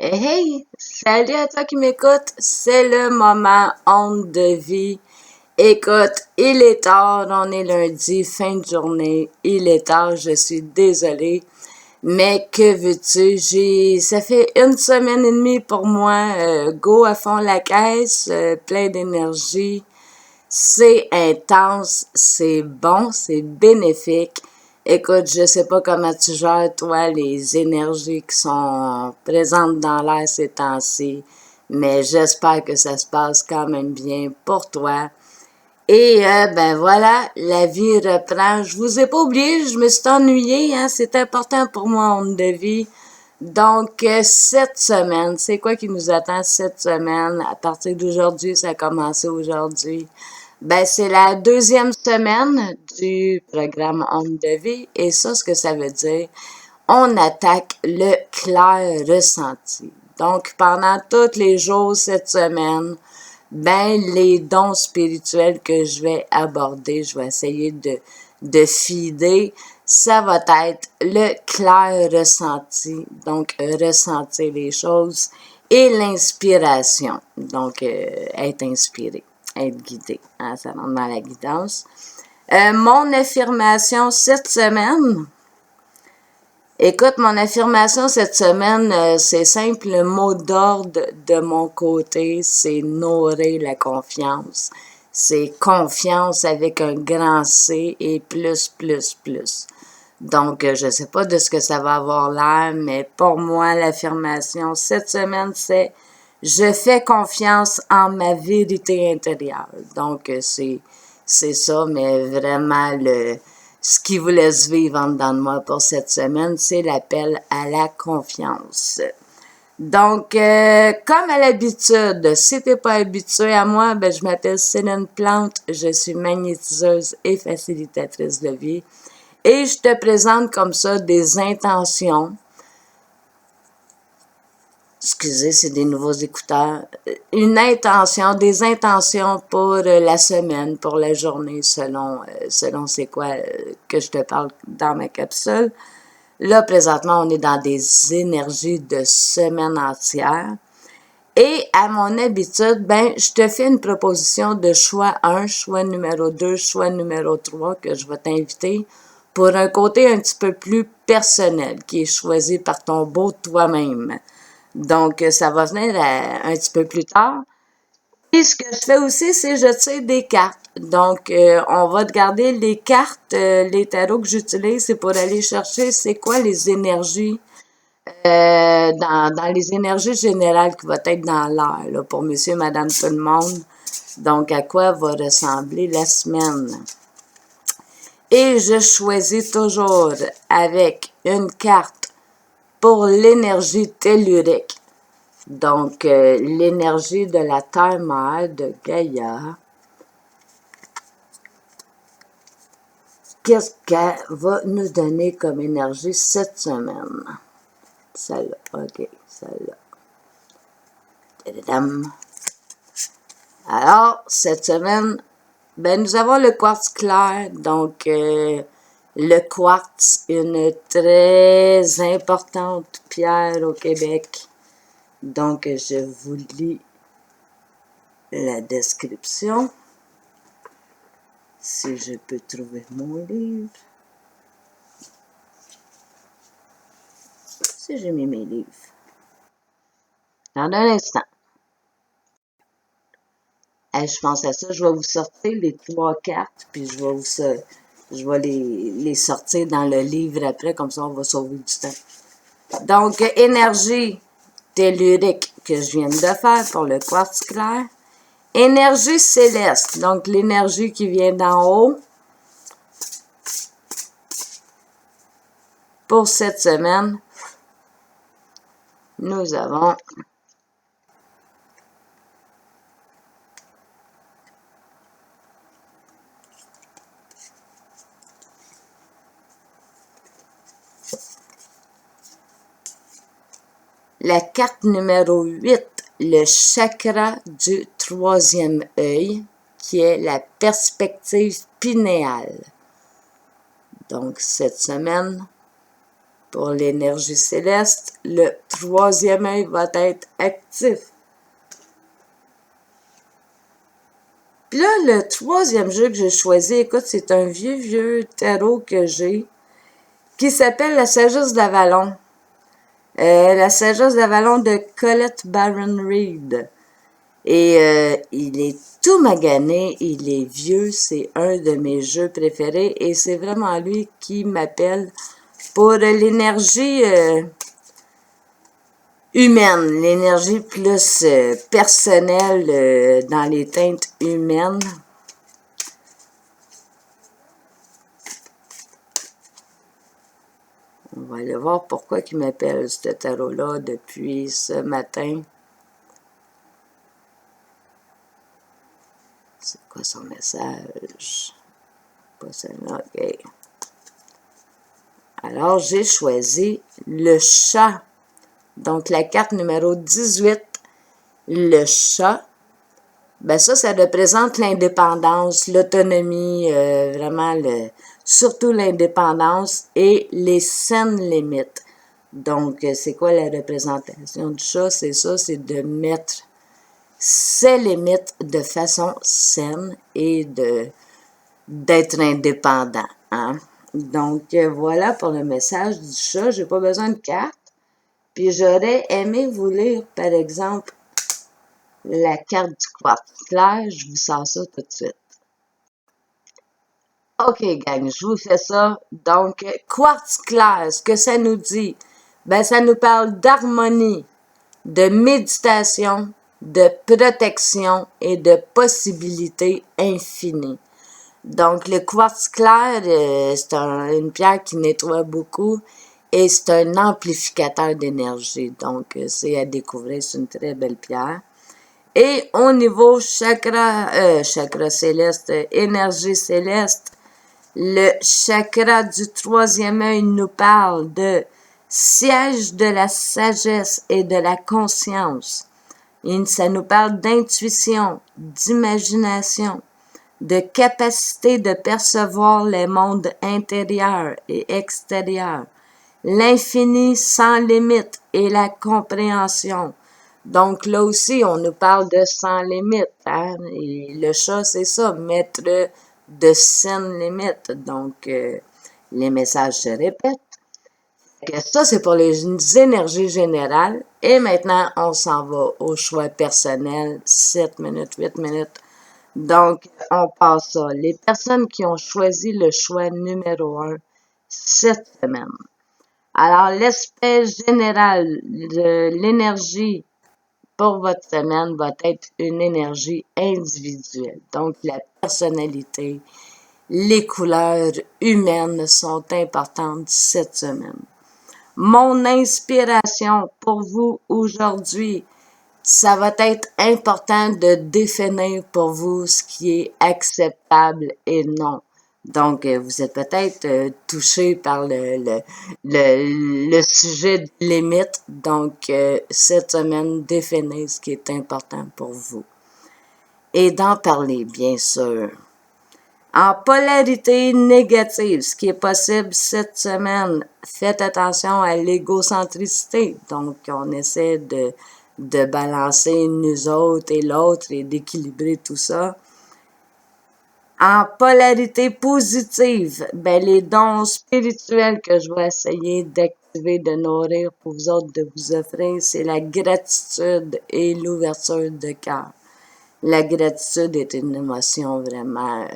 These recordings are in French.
Hey, salut à toi qui m'écoute, c'est le moment onde de vie. Écoute, il est tard, on est lundi, fin de journée, il est tard, je suis désolée, mais que veux-tu, ça fait une semaine et demie pour moi, go à fond la caisse, plein d'énergie, c'est intense, c'est bon, c'est bénéfique. Écoute, je sais pas comment tu gères, toi, les énergies qui sont présentes dans l'air ces temps-ci, mais j'espère que ça se passe quand même bien pour toi. Et ben voilà, la vie reprend. Je vous ai pas oublié, je me suis ennuyée, hein, c'est important pour moi, onde de vie. Donc, cette semaine, c'est quoi qui nous attend cette semaine? À partir d'aujourd'hui, ça a commencé aujourd'hui. Ben, c'est la deuxième semaine du programme Onde de vie. Et ça, ce que ça veut dire, on attaque le clair ressenti. Donc, pendant tous les jours cette semaine, ben, les dons spirituels que je vais aborder, je vais essayer de fider, ça va être le clair ressenti, donc ressentir les choses, et l'inspiration, donc être inspiré, être guidé, hein, ça rentre dans la guidance. Mon affirmation cette semaine, écoute, mon affirmation cette semaine, c'est simple, le mot d'ordre de mon côté, c'est nourrir la confiance. C'est confiance avec un grand C et plus, plus, plus. Donc, je sais pas de ce que ça va avoir l'air, mais pour moi, l'affirmation cette semaine, c'est je fais confiance en ma vérité intérieure. Donc, c'est ça, mais vraiment ce qui vous laisse vivre en dedans de moi pour cette semaine, c'est l'appel à la confiance. Donc, comme à l'habitude, si t'es pas habitué à moi, ben je m'appelle Céline Plante, je suis magnétiseuse et facilitatrice de vie. Et je te présente comme ça des intentions. Excusez, c'est des nouveaux écouteurs. Des intentions pour la semaine, pour la journée, selon c'est quoi que je te parle dans ma capsule. Là, présentement, on est dans des énergies de semaine entière. Et à mon habitude, ben, je te fais une proposition de choix 1, choix numéro 2, choix numéro 3 que je vais t'inviter pour un côté un petit peu plus personnel qui est choisi par ton beau toi-même. Donc, ça va venir un petit peu plus tard. Et ce que je fais aussi, c'est je tire des cartes. Donc, on va regarder les cartes, les tarots que j'utilise, c'est pour aller chercher c'est quoi les énergies dans les énergies générales qui vont être dans l'air, là, pour monsieur, madame, tout le monde. Donc, à quoi va ressembler la semaine. Et je choisis toujours avec une carte pour l'énergie tellurique. Donc, l'énergie de la Terre-Mère de Gaïa. Qu'est-ce qu'elle va nous donner comme énergie cette semaine? Celle-là, ok, celle-là. Alors, cette semaine, ben, nous avons le quartz clair. Donc, le quartz, une très importante pierre au Québec. Donc, je vous lis la description. Si je peux trouver mon livre. Si j'ai mis mes livres. Dans un instant. Je pense à ça. Je vais vous sortir les 3 cartes, puis je vais les sortir dans le livre après, comme ça on va sauver du temps. Donc, énergie tellurique que je viens de faire pour le quartz clair. Énergie céleste, donc l'énergie qui vient d'en haut. Pour cette semaine, nous avons la carte numéro 8, le chakra du 3e œil, qui est la perspective pinéale. Donc, cette semaine, Pour l'énergie céleste, le troisième œil va être actif. Puis là, le troisième jeu que j'ai choisi, écoute, c'est un vieux tarot que j'ai, qui s'appelle La Sagesse d'Avalon. La Sagesse d'Avalon de Colette Baron Reid. Et il est tout magané, il est vieux, c'est un de mes jeux préférés et c'est vraiment lui qui m'appelle pour l'énergie humaine, l'énergie plus personnelle dans les teintes humaines. On va aller voir pourquoi il m'appelle ce tarot-là depuis ce matin. C'est quoi son message? Pas celle-là, ok. Alors, j'ai choisi le chat. Donc, la carte numéro 18, le chat. Ben ça représente l'indépendance, l'autonomie, vraiment, surtout l'indépendance et les saines limites. Donc, c'est quoi la représentation du chat? C'est ça, c'est de mettre ses limites de façon saine et d'être indépendant. Hein? Donc, voilà pour le message du chat. J'ai pas besoin de carte. Puis, j'aurais aimé vous lire, par exemple, la carte du quartz clair. Je vous sors ça tout de suite. OK, gang, je vous fais ça. Donc, quartz clair, ce que ça nous dit? Ben, ça nous parle d'harmonie, de méditation, de protection et de possibilités infinies. Donc, le quartz clair, c'est une pierre qui nettoie beaucoup et c'est un amplificateur d'énergie. Donc, c'est à découvrir, c'est une très belle pierre. Et au niveau chakra céleste, énergie céleste, le chakra du troisième œil nous parle de siège de la sagesse et de la conscience. Et ça nous parle d'intuition, d'imagination, de capacité de percevoir les mondes intérieurs et extérieurs, l'infini sans limite et la compréhension. Donc là aussi, on nous parle de sans limite. Hein? Et le chat, c'est ça, mettre de saines limites. Donc, les messages se répètent. Ça, c'est pour les énergies générales. Et maintenant, on s'en va au choix personnel. 7 minutes, 8 minutes. Donc, on passe ça. Les personnes qui ont choisi le choix numéro 1 cette semaine. Alors, l'aspect général de l'énergie pour votre semaine va être une énergie individuelle. Donc, la personnalité, les couleurs humaines sont importantes cette semaine. Mon inspiration pour vous aujourd'hui, ça va être important de définir pour vous ce qui est acceptable et non. Donc, vous êtes peut-être touché par le sujet de limite. Donc, cette semaine, définez ce qui est important pour vous. Et d'en parler, bien sûr. En polarité négative, ce qui est possible cette semaine, faites attention à l'égocentricité. Donc, on essaie de balancer nous autres et l'autre et d'équilibrer tout ça. En polarité positive, ben les dons spirituels que je vais essayer d'activer, de nourrir pour vous autres, de vous offrir, c'est la gratitude et l'ouverture de cœur. La gratitude est une émotion vraiment...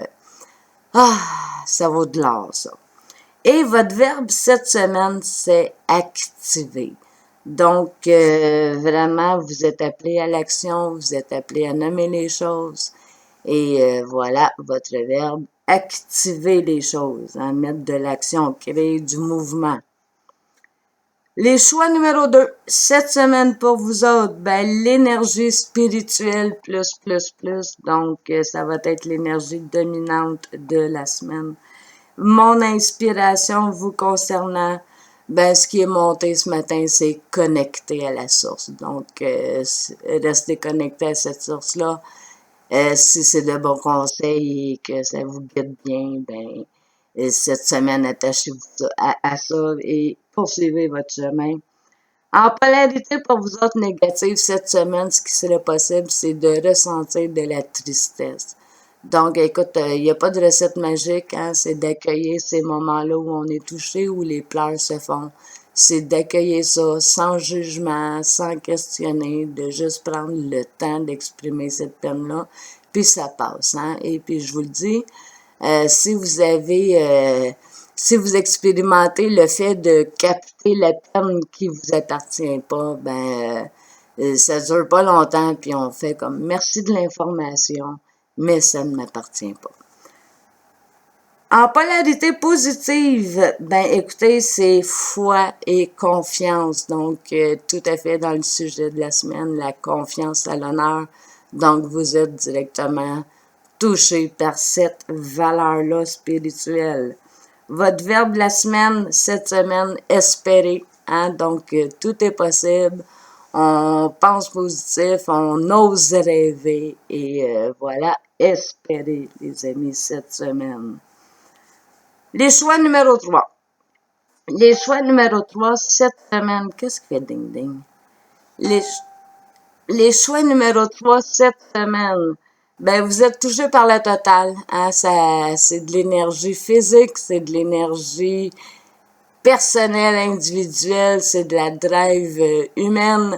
ça vaut de l'or, ça. Et votre verbe cette semaine, c'est activer. Donc, vraiment, vous êtes appelé à l'action, vous êtes appelé à nommer les choses. Et voilà, votre verbe, activer les choses, hein, mettre de l'action, créer du mouvement. Les choix numéro 2, cette semaine pour vous autres, ben, l'énergie spirituelle plus. Donc, ça va être l'énergie dominante de la semaine. Mon inspiration vous concernant, ben, ce qui est monté ce matin, c'est connecter à la source. Donc, restez connecté à cette source-là. Si c'est de bons conseils et que ça vous guide bien, ben, Et cette semaine, attachez-vous à ça et poursuivez votre chemin. En polarité pour vous autres négatifs, cette semaine, ce qui serait possible, c'est de ressentir de la tristesse. Donc, écoute, il n'y a pas de recette magique, hein, c'est d'accueillir ces moments-là où on est touché, où les pleurs se font. C'est d'accueillir ça sans jugement, sans questionner, de juste prendre le temps d'exprimer cette peine-là, puis ça passe, hein. Et puis, je vous le dis, si vous avez, si vous expérimentez le fait de capter la peine qui vous appartient pas, ben, ça dure pas longtemps, puis on fait comme merci de l'information, mais ça ne m'appartient pas. En polarité positive, ben écoutez, c'est foi et confiance. Donc, tout à fait dans le sujet de la semaine, la confiance à l'honneur. Donc, vous êtes directement touché par cette valeur-là spirituelle. Votre verbe de la semaine, cette semaine, espérer. Hein? Donc, tout est possible. On pense positif, on ose rêver. Et voilà, espérer, les amis, cette semaine. Les choix numéro 3. Les choix numéro 3 cette semaine. Qu'est-ce qui fait ding-ding? Les, les choix numéro 3 cette semaine. Ben, vous êtes touché par la totale. Hein? C'est de l'énergie physique, c'est de l'énergie personnelle, individuelle, c'est de la drive humaine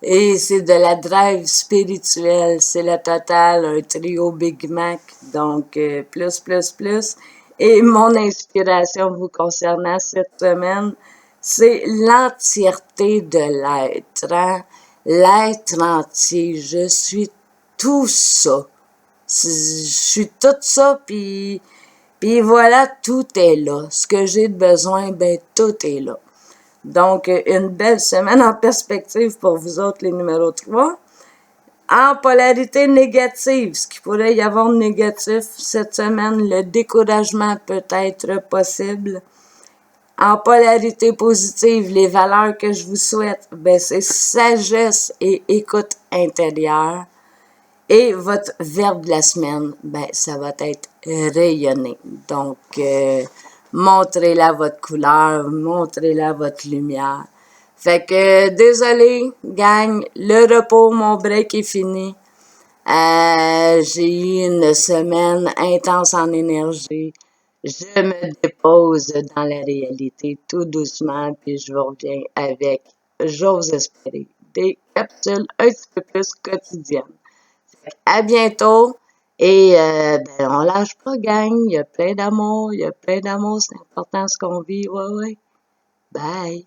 et c'est de la drive spirituelle. C'est la totale, un trio Big Mac, donc plus, plus, plus. Et mon inspiration vous concernant cette semaine, c'est l'entièreté de l'être. Hein? L'être entier, je suis tout ça. Je suis tout ça, puis voilà, tout est là. Ce que j'ai de besoin, ben tout est là. Donc, une belle semaine en perspective pour vous autres, les numéros 3. En polarité négative, ce qu'il pourrait y avoir de négatif cette semaine, le découragement peut être possible. En polarité positive, les valeurs que je vous souhaite, ben c'est sagesse et écoute intérieure. Et votre verbe de la semaine, ben ça va être rayonner. Donc, montrez-la votre couleur, montrez-la votre lumière. Fait que, désolé, gang, le repos, mon break est fini. J'ai eu une semaine intense en énergie. Je me dépose dans la réalité tout doucement, puis je vous reviens avec, j'ose espérer, des capsules un petit peu plus quotidiennes. À bientôt et ben, on lâche pas, gang. Il y a plein d'amour, c'est important ce qu'on vit. Ouais, ouais. Bye.